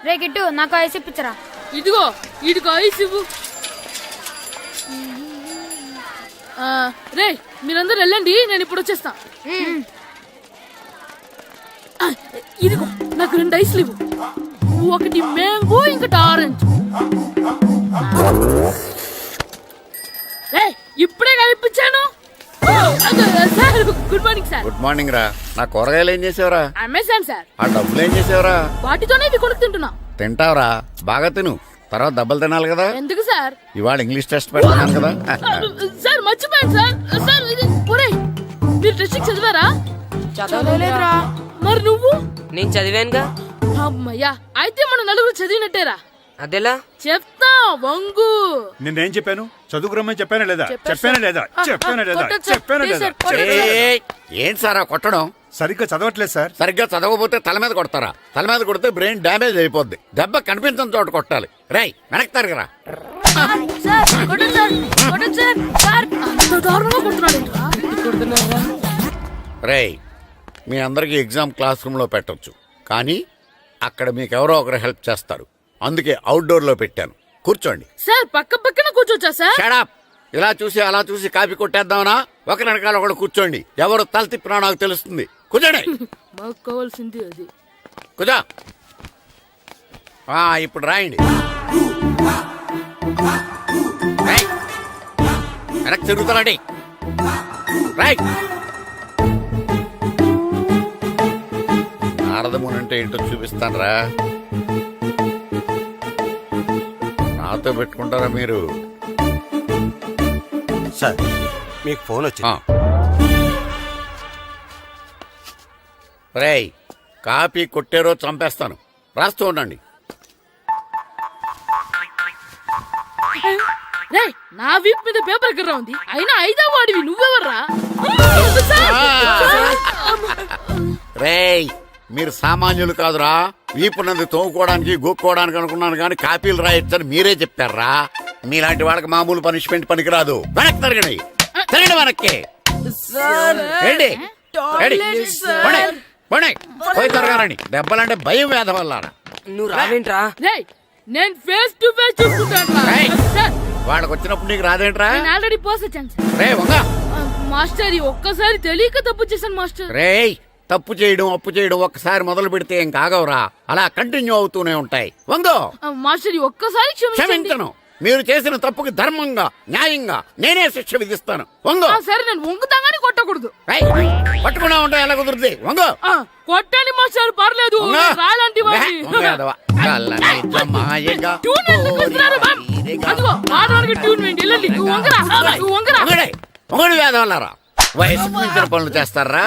రే గిట్టు నాకు ఐస్ ఇప్పించరా. ఇదిగో ఇదిగో ఐస్ ఇవ్వు. రే మీరందరూ వెళ్ళండి, నేను ఇప్పుడు వచ్చేస్తా. ఇదిగో నాకు 2 ఐస్లు ఇవ్వు. ఒకటి మ్యాంగో ఇంకటి ఆరెంజ్. ఇప్పుడే కనిపించాను. Sir good morning sir. Good morning రా. నా కూరగాయలు ఏం చేసావురా? Amazon sir. ఆ డబ్బులు ఏం చేసావురా? వాటితోనే ఇవి కొనుక్కు తింటున్నా. తింటావురా, బాగా తిను, తర్వాత దెబ్బలు తినాలి కదా. ఎందుకు సార్? ఇవాళ ఇంగ్లీష్ టెస్ట్ పెడతాను కదా. సార్ మర్చిపోయాను సార్. సార్ మీరు టెస్టింగ్ చదివారా? చదవలేదురా. మరి నువ్వు? నేను చదివానుగా. అమ్మయ్యా, అయితే మన నలుగురు చదివినట్టేరా. అదెలా? చెప్తా వంగు. నిన్నేం చెప్పాను? చదువుకురమ్మని చెప్పానా లేదా? చెప్పానా లేదా? చెప్పానా లేదా? కొట్టొచ్చు. చెప్పానా లేదా? ఏయ్, ఏంటి సారా కొట్టడం? సరిగ్గా చదవట్లేదు సార్. సరిగ్గా చదవకపోతే తల మీద కొడతారా? తల మీద కొడితే బ్రెయిన్ డ్యామేజ్ అయిపోద్ది. దెబ్బ కనిపించిన చోట కొట్టాలి. రేయ్ వెనక్కి తరగరా. రేయ్, మీ అందరికి ఎగ్జామ్ క్లాస్ రూమ్ లో పెట్టొచ్చు, కానీ అక్కడ మీకు ఎవరో ఒకరు హెల్ప్ చేస్తారు. అందుకే అవుట్డోర్ లో పెట్టాను. కూర్చోండి. సార్ పక్క పక్కన కూర్చోచ్చా సార్? షడప్. ఇలా చూసి అలా చూసి కాపీ కొట్టేద్దామనా? ఒకరి వెనకాల ఒకడు కూర్చోండి. ఎవరు తల తిప్పినా నాకు తెలుస్తుంది. కూర్చోండి. మాకు కావాల్సింది అది. కూర్చో. ఇప్పుడు రాయండి. వెనక్కి తిరుగుతారండి. రాయ్. నారదముని అంటే ఏంటో చూపిస్తాను రా. నాతో పెట్టుకుంటారా మీరు? సార్ మీకు ఫోన్ వచ్చింది. రేయ్, కాపీ కొట్టారో చంపేస్తాను. రాస్తూ ఉండండి. రేయ్, నా వీప్ మీద పేపర్ కర్ర ఉంది, అయినా 5వ వాడివి నువ్వెవర్రా? రేయ్, మీరు సామాన్యులు కాదురా. వీపున్నది తోముకోవడానికి గోక్కోవడానికి అనుకున్నాను, కానీ కాపీలు రాయొచ్చని మీరే చెప్పారా. మీలాంటి వాళ్ళకి మామూలు పనిష్మెంట్ పనికిరాదు. వెనక్కి తిరగండి. తిరగండి వెనక్కి. పోయి తిరగారండి. దెబ్బలంటే భయం వేద వల్ల. నువ్వు రావేంట్రా? నేను ఫేస్ టు ఫేస్ చూసుకుంటాను. వాళ్ళకి వచ్చినప్పుడు నీకు రాదేంట్రా? ఆల్రెడీ పోస్ వచ్చాను సార్. రే వంగా. మాస్టర్ ఒక్కసారి తెలియక తప్పు చేశాను మాస్టర్. రేయ్, తప్పు చేయడం అప్పు చేయడం ఒక్కసారి మొదలు పెడితే ఏం కాగవరా. అలా కంటిన్యూ అవుతూనే ఉంటాయి. వందో. మాస్టర్ ఒక్కసారి క్షమించను. మీరు చేసిన తప్పుకి ధర్మంగా న్యాయంగా నేనే శిక్ష విధిస్తాను. వంగో. సరే, నేను వంగుతాగానే కొట్టకూడదు. పట్టుకున్నా ఉంటా, ఎలా కుదురుతుంది? వంగో. కొట్టండి మాస్టర్, పర్లేదు. రాలాంటి వేదవల్లారా. వయసు మించిన పనులు చేస్తారా?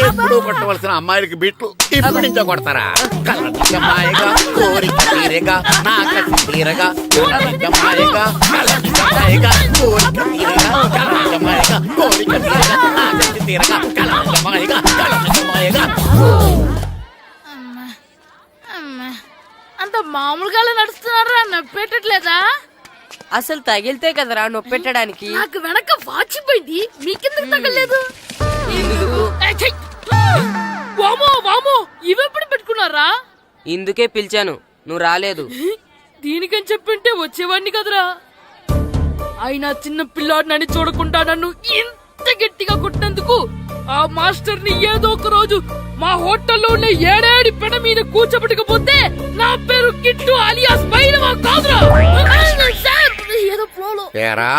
ఎప్పుడు కొట్టవలసిన అమ్మాయిలకి బిట్లు ఇప్పుడు నుంచో కొడతారా? కళ్ళనిజమాయగా కోరిక తీరగా నా కసి తీరగా కళ్ళనిజమాయగా కళ్ళనిజమాయగా కోరిక తీరగా కళ్ళనిజమాయగా కోరిక తీరగా నా కసి తీరగా కళ్ళనిజమాయగా కళ్ళనిజమాయగా. అంత మామూలుగా నడుస్తున్నారా? నొప్పెట్టట్లేదా? అసలు తగిలితే కదరా నొప్పెట్టడానికి. నాకు వెనక వాచిపోయింది, మీకెందుకు తగలేదు? వామో వామో, ఇవెప్పుడు పెట్టుకున్నారా? ఇందుకే పిలిచాను, నువ్వు రాలేదు. దీనికని చెప్పింటే వచ్చేవాడిని కదరా. అయినా చిన్న పిల్లాడినని చూడకుండా నన్ను ఇంత గట్టిగా కొట్టినందుకు ఆ మాస్టర్ ని ఏదో ఒక రోజు మా హోటల్లో ఉన్న 7 పెడ మీద కూర్చోబెట్టకపోతే నా పేరు కిట్టు అలియాస్ బైరవా కాదురా. ఏదో ఫ్లోలో. ఏరా,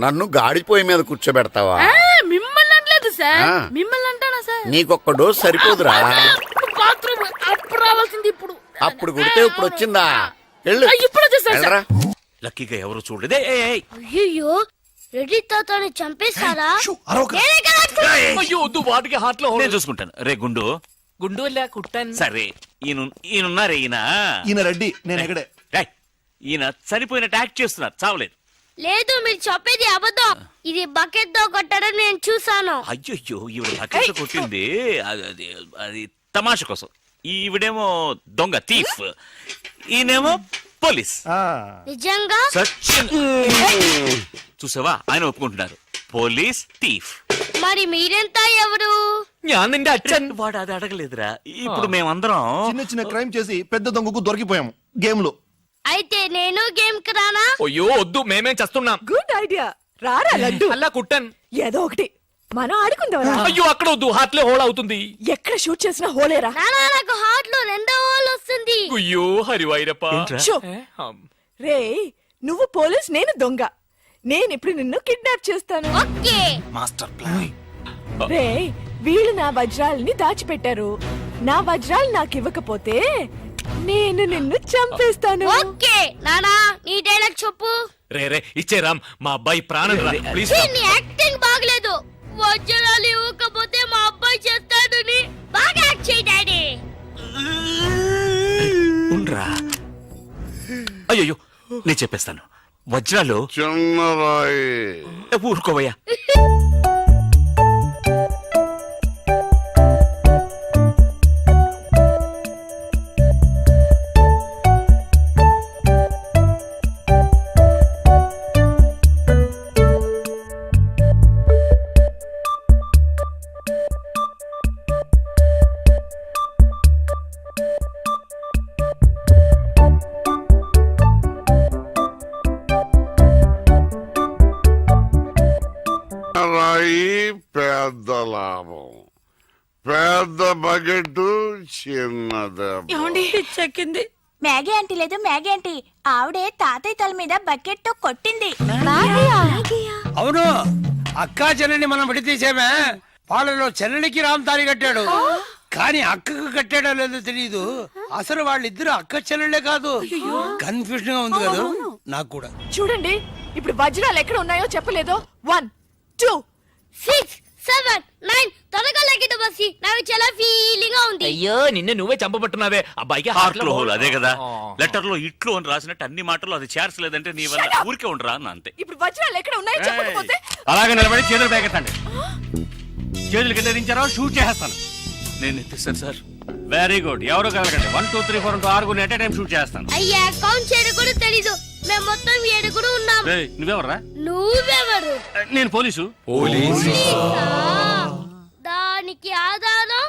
నన్ను గాడిపోయి మీద కూర్చోబెడతావా? మిమ్మల్ని అనలేదు సార్. మిమ్మల్ని అంటానా సార్? నీకొక్క డోస్ సరిపోదురా. బాత్రూమ్ అప్పుడు రావాల్సింది ఇప్పుడు. అప్పుడు కుడితే ఇప్పుడు వచ్చిందా? ఇప్పుడు వచ్చేసారా? లక్కీగా ఎవరు చూడలేదే. అయ్యో, రెడ్డి తాతని చంపేస్తారా? వాటికి హార్ట్ లో నేను చూసుకుంటాను. రే గుండు గుండు కుట్టాను. సరే, ఈయనున్నారే. ఈయన రెడ్డి, నేను ఎక్కడే. ఈయన చనిపోయినట్టు యాక్ట్ చేస్తున్నారు, చావలేదు. లేదు, మీరు చెప్పేది అబద్ధం. ఇది బకెట్ తో కొట్టడం నేను చూసాను. అయ్యో, ఈవిడ బకెట్ కొట్టింది అది తమాషా కోసం. ఈవిడేమో దొంగ థీఫ్, ఈయనేమో పోలీస్. నిజంగా చూసావా, ఆయన ఒప్పుకుంటున్నారు. Police thief. మరి మీరెంత ఎవరు? ഞാൻ നിന്റെ അച്ഛൻ. వాడు అది అడగలేదురా. ఇప్పుడు మేమందరం చిన్న చిన్న క్రైమ్ చేసి పెద్ద దొంగకు దొరికిపోయాము గేమ్ లో. అయితే నేను గేమ్ కి రానా? అయ్యో వద్దు, మేమేం చేస్తున్నాం. Good idea. రారా లడ్డు, అలా కుట్టన్. ఏదో ఒకటి మనం ఆడుకుందాం. అయ్యో అక్కడ వద్దు, హార్ట్ లో హోల్ అవుతుంది. ఎక్కడ షూట్ చేసినా హోలేరా. నానా నాకు హార్ట్ లో రెండో హోల్ వస్తుంది. అయ్యో హరివైరప్ప. షో. రే నువ్వు పోలీస్, నేను దొంగ. నేను ఇప్పుడు నిన్ను కిడ్నాప్ చేస్తాను. ఓకే. Master plan. రే వీళ్ళు నా వజ్రాలని దాచిపెట్టారు. నా వజ్రాలు నాకు ఇవ్వకపోతే నేను నిన్ను చంపేస్తాను. ఓకే నానా, నీ డైలాగ్ చెప్పు. రే రే ఇచ్చే రామ్, మా అబ్బాయి ప్రాణం రా ప్లీజ్. ఛీ, నీ యాక్టింగ్ బాగలేదు. వజ్రాలు ఇవ్వకపోతే మా అబ్బాయి చేస్తాడని బాగా యాక్ట్ చేయి డాడీ. ఉండ్రా. అయ్యో నేను చెప్పేస్తాను. వజ్రాలు చిన్నరాయి. ఊరుకోవయ్యా. రాయి పెద్ద లాభం, పెద్ద బకెట్ చిన్నది. చెక్కింది. మ్యాగీ ఆంటీ లేదు, మ్యాగీ ఆంటీ ఆవిడే తాతయ్య తల మీద బకెట్ తో కొట్టింది. అవును, అక్కా చెల్లెని మనం విడితీసేమే. వాళ్ళలో చెల్లెలికి రామ్ తాళి కట్టాడు, కానీ అక్కకు కట్టాడో లేదో తెలియదు. అసలు వాళ్ళిద్దరు అక్క చెల్లెళ్ళే కాదు. కన్ఫ్యూజన్ గా ఉంది కదా నాకు కూడా. చూడండి ఇప్పుడు వజ్రాలు ఎక్కడ ఉన్నాయో చెప్పలేదు. 1 2 6 7 9 త్వరగా లెక్కిట బస్సి. నాకు చాలా ఫీలింగ్ గా ఉంది. అయ్యో నిన్ను నువ్వే చంపబట్టున్నావే. అబ్బాయికి హార్ట్ లో హోల్ అదే కదా. లెటర్ లో ఇట్లు అని రాసినట్టు అన్ని మాటలు అది చేర్చలేదంటే నీ వల్ల ఊరికే ఉండరా అన్న అంతే. ఇప్పుడు వజ్రాలు ఎక్కడ ఉన్నాయో చెప్పకపోతే అలాగే నిలబడి చేతులు పేకెత్తండి. చేతులు కింద దించారో షూట్ చేసేస్తాను. నేను ఎత్తిస్తాను సార్. Very good. ఎవరు కలగండి. 1 2 3 4 6 ఎట్ టైం షూట్ చేస్తాను. అయ్యా కౌంట్ చేయడం కూడా తెలీదు. మేము మొత్తం 7 ఉన్నాం. నువ్వెవర్రా? నువ్వెవరు? నేను పోలీసు. పోలీసా? దానికి ఆధారం?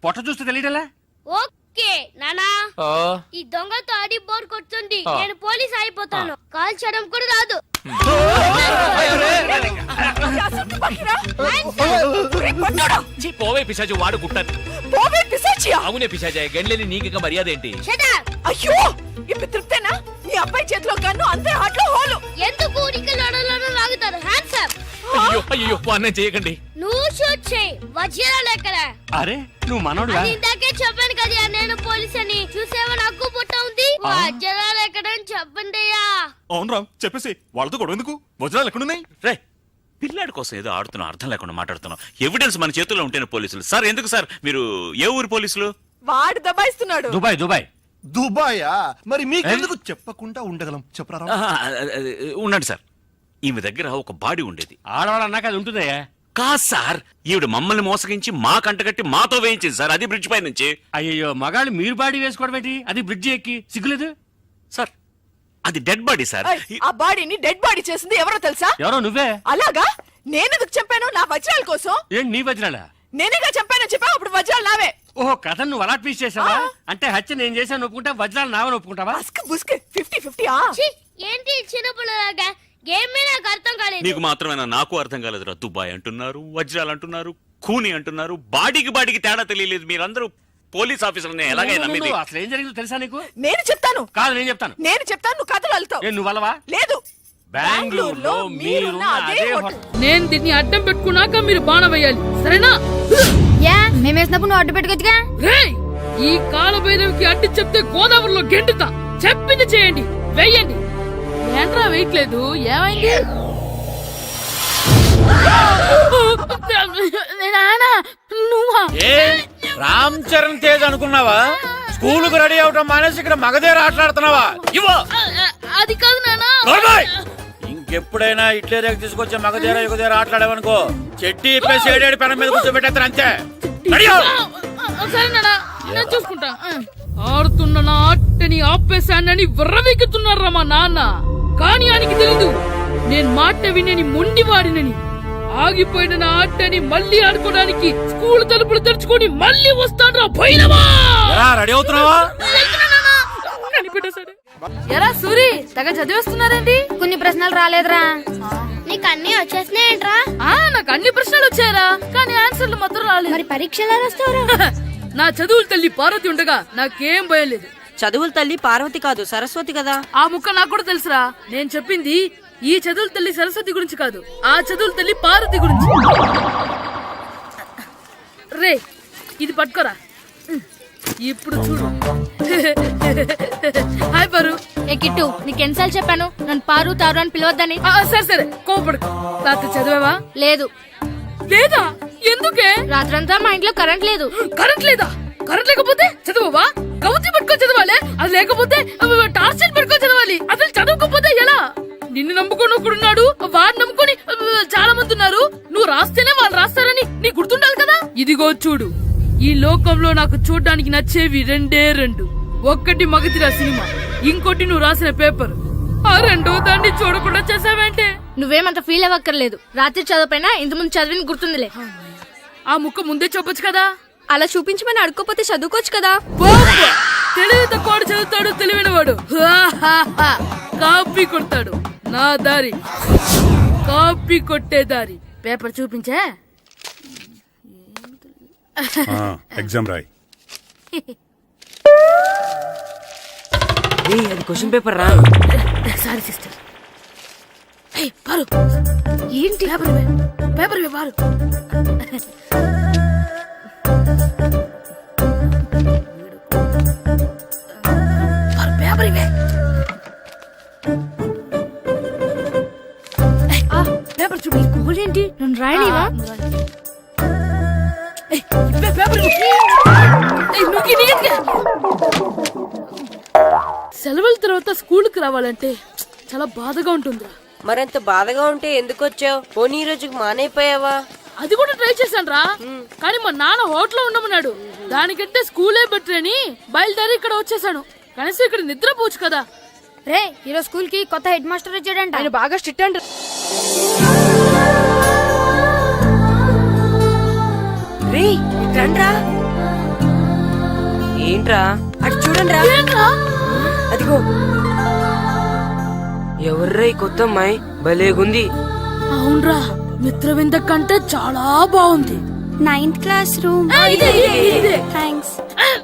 పొట్ట చూస్తే తెలియటలా? ఓకే నానా, ఈ దొంగతో ఆడి బోర్ కొడుతుంది. నేను పోలీస్ అయిపోతాను. కాల్ చేయడం కూడా రాదు. పోవే పిశాచి, వాడు కుట్టన్. పోవే పిశాచియా? అవునే పిశాచి, గండ్లేని నీకు మర్యాద ఏంటి? Shut up. అయ్యో ఇప్పుడు తృప్తేనా? నీ అబ్బాయి చేతిలో గన్ను, అంతే హాట్లో హోలు. ఎందుకు ఊరికి లడలను లాగుతారు? Hands up. అయ్యో అయ్యో అన్నం చేయకండి. నువ్వు షూట్ చేయి. వజ్రాలు ఎక్కడ? అరే నువ్వు మనోడుగా? అది ఇందాకే చెప్పాను కదా నేను పోలీస్ అని. చూసేవా నాకు పుట్ట ఉంది. వజ్రాలు ఎక్కడని చెప్పండి అయ్యా. అవును రామ్, చెప్పేసి వాళ్ళతో గొడవ ఎందుకు? వజ్రాలు ఎక్కడున్నాయి? రే పిల్లాడి కోసం ఏదో ఆడుతున్నాం, అర్థం లేకుండా మాట్లాడుతున్నాం. ఎవిడెన్స్ మన చేతుల్లో ఉంటేనే పోలీసులు. సార్ ఎందుకు సార్ మీరు ఏ ఊరు పోలీసులు? వాడు దబాయిస్తున్నాడు. Dubai Dubai. దుబాయా? మరి మీకెందుకు చెప్పకుండా ఉండగలం? చెప్పరా రామ్? ఉండండి సార్. ఈమె దగ్గర ఒక బాడీ ఉండేది. ఆడవాళ్ళు అన్నాక అది ఉంటుందయ్యా. కాదు సార్, ఈవిడ మమ్మల్ని మోసగించి మా కంటగట్టి మాతో వేయించింది సార్. అది బ్రిడ్జ్ పై నుంచి. అయ్యో మగాళ్ళు మీరు బాడీ వేసుకోవడం ఏంటి? అది బ్రిడ్జి ఎక్కి సిగ్గులేదు సార్ అది డెడ్ బాడీ సార్. ఆ బాడీని డెడ్ బాడీ చేసింది ఎవరో తెలుసా? ఎవరో నువ్వే. అలాగా? నేనెందుకు చెప్పాను? నా వజ్రాల కోసం. ఏంటి నీ వజ్రాలా? నేనేగా చెప్పానని చెప్పా. అప్పుడు వజ్రాలు నావే. ఓహో కథ నువ్వు అలా ట్వీస్ట్ చేసావా? అంటే హత్య నేను చేశాను ఒప్పుకుంటా, వజ్రాలు నావని ఒప్పుకుంటావా? బస్క్ బుస్క్ 50-50. ఛీ, ఏంటి చిన్నపిల్లలాగా గేమ్ మీద నాకు అర్థం కాలేదు. నీకు మాత్రమేనా? నాకు అర్థం కాలేదురా. దుబాయ్ అంటున్నారు, వజ్రాలు అంటున్నారు, ఖూని అంటున్నారు. బాడీకి తేడా తెలియలేదు. మీరందరూ పోలీస్ ఆఫీసర్ని ఎలాగైనా నమ్మింది? అసలు ఏం జరిగిందో తెలుసా నీకు? నేను చెప్తాను. కాదు నేను చెప్తాను. నేను చెప్తాను, నువ్వు కథలు వెళ్తావు. నువ్వు అలవా? లేదు. బెంగళూరులో మీరున్న అదే హోటల్. నేను దీన్ని అడ్డం పెట్టుకున్నాక మీరు బాణ వేయాలి, సరేనా? యా మేము వేసినప్పుడు నువ్వు అడ్డు పెట్టుకోవచ్చుగా. రేయ్, ఈ కాలభైరవికి అడ్డు చెప్తే గోదావరిలో గెంటుతా. చెప్పింది చేయండి, వెయ్యండి. ఏంట్రా వెయ్యట్లేదు? ఏమైంది? నానా నువ్వా? ఏ రామ్ చరణ్ తేజ్ అనుకున్నావా? స్కూలుకు రెడీ అవటం మానేసి ఇక్కడ మగధేర ఆటలాడుతున్నావా? అది కాదు నానా. ఇంకెప్పుడైనా ఇట్లే రేపు తీసుకొచ్చే మగధేర యుగధేర ఆటలాడేవనుకో చెట్టి ఇప్పేసి ఏడేడు పెనం మీద కూర్చోబెట్టేస్తారు అంతే. సరే నానా, నేను చూసుకుంటా. ఆడుతున్న నా ఆటని ఆపేశానని విర్రవీగుతున్నారా మా నాన్న. కానీ ఆయనకి తెలీదు నేను మాట వినని మొండివాడినని. ఆగిపోయిన నా ఆటని మళ్ళీ ఆడుకోవడానికి స్కూల్ తలుపులు తెరుచుకొని మళ్ళీ వస్తాడ్రా భైరవా. రెడీ అవుతున్నావా? కనిపెట్టేశాడు. ఎరా సూరి తెగ చదివేస్తున్నారండి. కొన్ని ప్రశ్నలు రాలేదురా. నీకు అన్ని వచ్చేసినాయంట్రా? నాకు అన్ని ప్రశ్నలు వచ్చాయరా, కానీ ఆన్సర్లు మాత్రం రాలేదు. మరి పరీక్షలు రాస్తావురా? నా చదువుల తల్లి పార్వతి ఉండగా నాకేం భయం లేదు. చదువుల తల్లి పార్వతి కాదు సరస్వతి కదా. ఆ ముక్క నాకు కూడా తెలుసురా. నేను చెప్పింది ఈ చదువుల తల్లి సరస్వతి గురించి కాదు, ఆ చదువుల తల్లి పార్వతి గురించి. రే ఇది పట్టుకోరా. ఇప్పుడు చూడు. హాయ్ పారు. ఏ కిట్టు, నీకెన్నిసార్లు చెప్పాను నన్ను పారు తారు అని పిలవద్దని? సరే సరే కోపడుకో. రాత్రి చదివావా? లేదు. లేదా? ఎందుకే? రాత్రంతా మా ఇంట్లో కరెంట్ లేదు. కరెంట్ లేదా? కరెంట్ లేకపోతే చదవవా? కవచి పట్టుకొని చదవాలి. అది లేకపోతే టార్చ్ లైట్ పట్టుకొని చదవాలి. అసలు చదవకపోతే ఎలా? నిన్ను నమ్ముకొని ఒకడున్నాడు, వాడిని నమ్ముకొని చాలా మంది ఉన్నారు. నువ్వు రాస్తేనే వాళ్ళు రాస్తారని నీకు గుర్తుండాలి కదా. ఇదిగో చూడు, ఈ లోకంలో నాకు చూడడానికి నచ్చేవి రెండే రెండు. ఒక్కటి మగతిరా సినిమా, ఇంకోటి నువ్వు రాసిన పేపర్. ఆ రెండో దాన్ని చూడకుండా చేసావేంటే? నువ్వేమంత ఫీల్ అవ్వక్కర్లేదు. రాత్రి చదవపోయినా ఇంతకుముందు చదివిన గుర్తుందిలే. ఆ ముక్క ముందే చెప్పొచ్చు కదా. అలా చూపించమని అడుక్కోపోతే చదువుకోవచ్చు కదా. తెలివి తక్కువ చదువుతాడు, తెలివైన వాడు కాపీ కొడతాడు. నా దారి కాపీ కొట్టే దారి. పేపర్ చూపించే. ఎగ్జామ్ రాయి. అది క్వశ్చన్ పేపర్ రా. Sorry sister. పారు ఏంటి పేపర్ పారు. పేపర్ ఇవే. పేపర్ చూడు. స్కూల్ ఏంటి నన్ను రాయలేవా? సెలవుల తర్వాత స్కూల్కి రావాలంటే చాలా బాధగా ఉంటుందిరా. మరంత బాధగా ఉంటే ఎందుకు వచ్చావు? పోనీ ఈ రోజుకి మానైపోయావా? అది కూడా ట్రై చేశాను రా, కానీ మా నాన్న హోటల్లో ఉండమన్నాడు. దానికంటే స్కూలే బెటర్ అని బయలుదేరి ఇక్కడ వచ్చేసాను. కనీసం ఇక్కడ నిద్రపోవచ్చు కదా. రే ఈరోజు స్కూల్ కి కొత్త హెడ్ మాస్టర్ వచ్చాడంట. ఆయన బాగా స్ట్రిక్ట్ అంట. రే రండ్రా. ఏంట్రా అటు చూడండి రా. అదిగో ఎవర్రా ఈ కొత్త అమ్మాయి? భలేగుంది. అవునరా, మిత్రవింద కంటే చాలా బాగుంది. 9th class room. థ్యాంక్స్.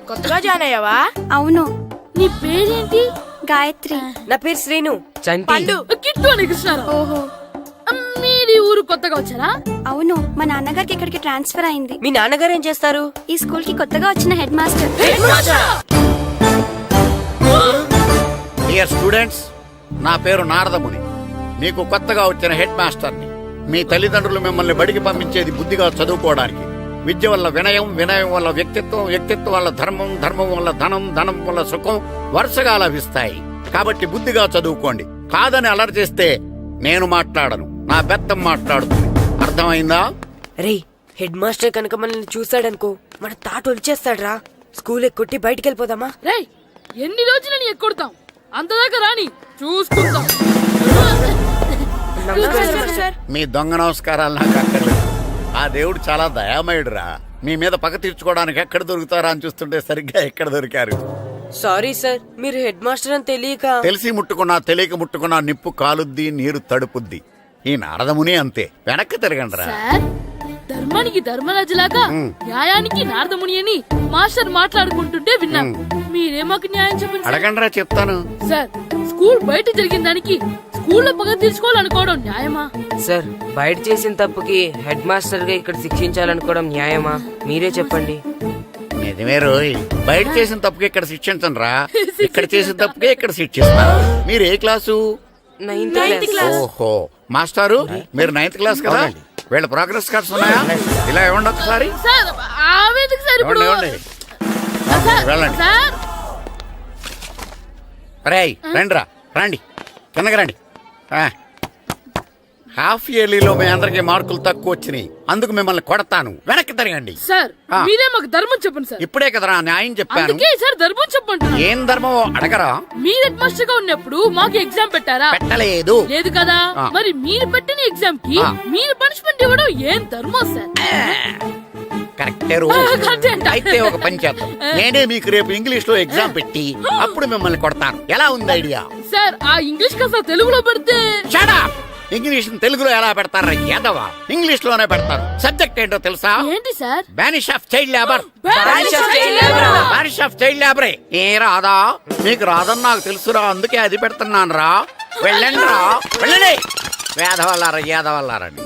కొత్తగా జాయిన్ అయ్యావా? అవును. నీ పేరేంటి? గాయత్రి. నా పేరు శ్రీను. చంటి. కిట్టు అని కృష్ణారావు. ఓహో. మీది ఊరు కొత్తగా వచ్చారా? అవును, మా నాన్నగారికి ఇక్కడికి ట్రాన్స్ఫర్ అయింది. మీ నాన్నగారు ఏం చేస్తారు? ఈ స్కూల్ కి కొత్తగా వచ్చిన హెడ్ మాస్టర్. డియర్ స్టూడెంట్స్, నా పేరు నారదముని. మీకు కొత్తగా వచ్చిన హెడ్ మాస్టర్ని. మీ తల్లిదండ్రులు మిమ్మల్ని బడికి పంపించేది బుద్ధిగా చదువుకోవడానికి. విద్య వల్ల వినయం, వినయం వల్ల వ్యక్తిత్వం, వ్యక్తిత్వం వల్ల ధర్మం, ధర్మం వల్ల ధనం, ధనం వల్ల సుఖం వరుసగా లభిస్తాయి. కాబట్టి బుద్ధిగా చదువుకోండి. కాదని అలర్ చేస్తే నేను మాట్లాడను, నా బెత్తం మాట్లాడుతుంది. అర్థమైందా? రే హెడ్ మాస్టర్ కనుక మనల్ని చూసాడనుకో మన తాట వచ్చేస్తాడ్రా. స్కూల్ ఎక్కొట్టి బయటికి వెళ్ళిపోదామా? రే ఎన్ని రోజులని ఎక్కొడతాం, అంతదాకా రాని చూసుకుంటాం. మీ దొంగ నమస్కారాలు నాకు అక్కర్లేదు. ఆ దేవుడు చాలా దయామయుడురా. మీ మీద పగ తీర్చుకోవడానికి ఎక్కడ దొరుకుతారా అని చూస్తుంటే సరిగ్గా ఎక్కడ దొరికారు. సారీ సార్, మీరు హెడ్ మాస్టర్ అని తెలియక. తెలిసి ముట్టుకున్నా తెలియక ముట్టుకున్నా నిప్పు కాలుద్ది, నీరు తడుపుద్ది. ఈ నారదముని అంతే. వెనక్కి తిరగండి రా. ధర్మానికి ధర్మరాజులాగా న్యాయానికి నారదముని అని మాస్టర్ మాట్లాడుకుంటుంటే విన్నాం. మీరే మాకు న్యాయం చెప్పండి. అడగండి రా, చెప్తాను. సార్, స్కూల్ బయట జరిగిన దానికి స్కూల్లో పగ తీర్చుకోవాలనుకోవడం న్యాయమా? సార్, బయట చేసిన తప్పుకి హెడ్ మాస్టర్ గా ఇక్కడ శిక్షించాలనుకోవడం న్యాయమా? మీరే చెప్పండి. నిజమే రోయ్, బయట చేసిన తప్పుకి ఇక్కడ శిక్షించను రా. ఇక్కడ చేసిన తప్పుకే ఇక్కడ శిక్షిస్తా. మీరు ఏ క్లాసు? 9th class. ఓహో, మాస్టారు మీరు 9th క్లాస్ కదా. వీళ్ళ ప్రోగ్రెస్ కార్డ్స్ ఉన్నాయా? ఇలా ఇవ్వండి ఒకసారి. సార్ ఆవేదకు సార్ ఇప్పుడు వెళ్ళండి. రేయ్ రండి రా, రండి కిందకి రండి. హాఫ్ ఇయర్లీలో మీ అందరికి మార్కులు తక్కువ వచ్చినాయి, అందుకు మిమ్మల్ని కొడతాను. వెనక్కి తిరగండి. సార్ ఆ. మీరే మాకు ధర్మం చెప్పండి సార్. ఇప్పుడే కదరా న్యాయం చెప్పాను. అందుకే సార్ ధర్మం చెప్పంటున్నా. ఏం ధర్మం అడగరా? మీరు హెడ్ మాస్టర్ గా ఉన్నప్పుడు మాకు ఎగ్జామ్ పెట్టారా? పెట్టలేదు. లేదు కదా. ఆ. మరి మీరు పెట్టిన ఎగ్జామ్ కి ఆ. మీరు పనిష్మెంట్ ఇవ్వడం ఏం ధర్మం సార్? కరెక్టే రో. కరెక్టే అంట. అయితే ఒక పని చేద్దాం, నేనే మీకు రేపు ఇంగ్లీష్ లో ఎగ్జామ్ పెట్టి అప్పుడు మిమ్మల్ని కొడతాను. ఎలా ఉంది ఐడియా? సార్ ఆ ఇంగ్లీష్ కాస్త తెలుగులో పెడితే. Shut up! ఇంగ్లీష్ తెలుగులో ఎలా పెడతారా యాదవా? ఇంగ్లీష్ లోనే పెడతారు. సబ్జెక్ట్ ఏంటో తెలుసా? ఏంటి sir? Banish of child labour. Banish of child labor. Banish of child లేబరే. ఏ రాదా? మీకు రాదని నాకు తెలుసురా, అందుకే అది పెడుతున్నాను రా. వెళ్ళండి రా, వెళ్ళండి. వేదవల్లారా యాదవల్లారండి.